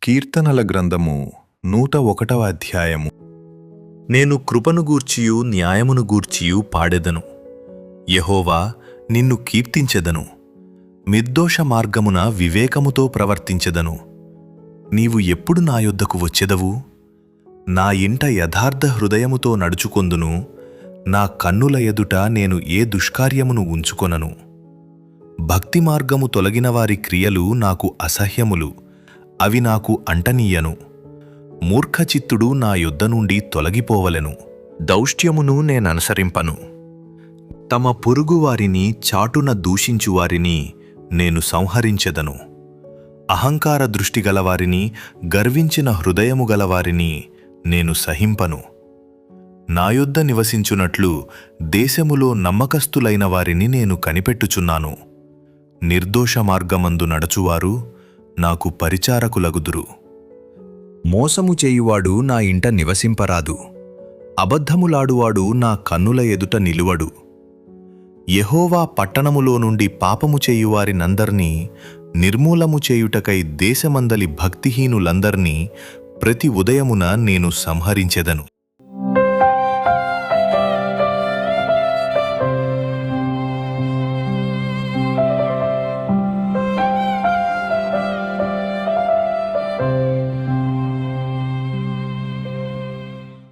కీర్తనల గ్రంథము 101వ అధ్యాయము. నేను కృపను గూర్చియు న్యాయమును గూర్చియు పాడెదను. యెహోవా, నిన్ను కీర్తించెదను. నిర్దోష మార్గమున వివేకముతో ప్రవర్తించెదను. నీవు ఎప్పుడు నా యొద్దకు వచ్చెదవు? నా ఇంట యథార్థ హృదయముతో నడుచుకొందును. నా కన్నుల ఎదుట నేను ఏ దుష్కార్యమును ఉంచుకొనను. భక్తి మార్గము తొలగిన వారి క్రియలు నాకు అసహ్యములు. అవి నాకు అంటనీయను. మూర్ఖచిత్తుడు నా యొద్ద నుండి తొలగిపోవలెను. దౌష్ట్యమును నేననుసరింపను. తమ పొరుగువారిని చాటున దూషించువారిని నేను సంహరించెదను. అహంకార దృష్టి గలవారిని, గర్వించిన హృదయము గలవారిని నేను సహింపను. నా యొద్ద నివసించున్నట్లు దేశములో నమ్మకస్తులైన వారిని నేను కనిపెట్టుచున్నాను. నిర్దోష మార్గమందు నడచువారు నాకు పరిచారకులగుదురు. మోసము చేయువాడు నా ఇంట నివసింపరాదు. అబద్ధములాడువాడు నా కన్నుల ఎదుట నిలువడు. యెహోవా పట్టణములో నుండి పాపము చేయువారినందర్నీ నిర్మూలము చేయుటకై దేశమందలి భక్తిహీనులందర్నీ ప్రతి ఉదయమున నేను సంహరించెదను.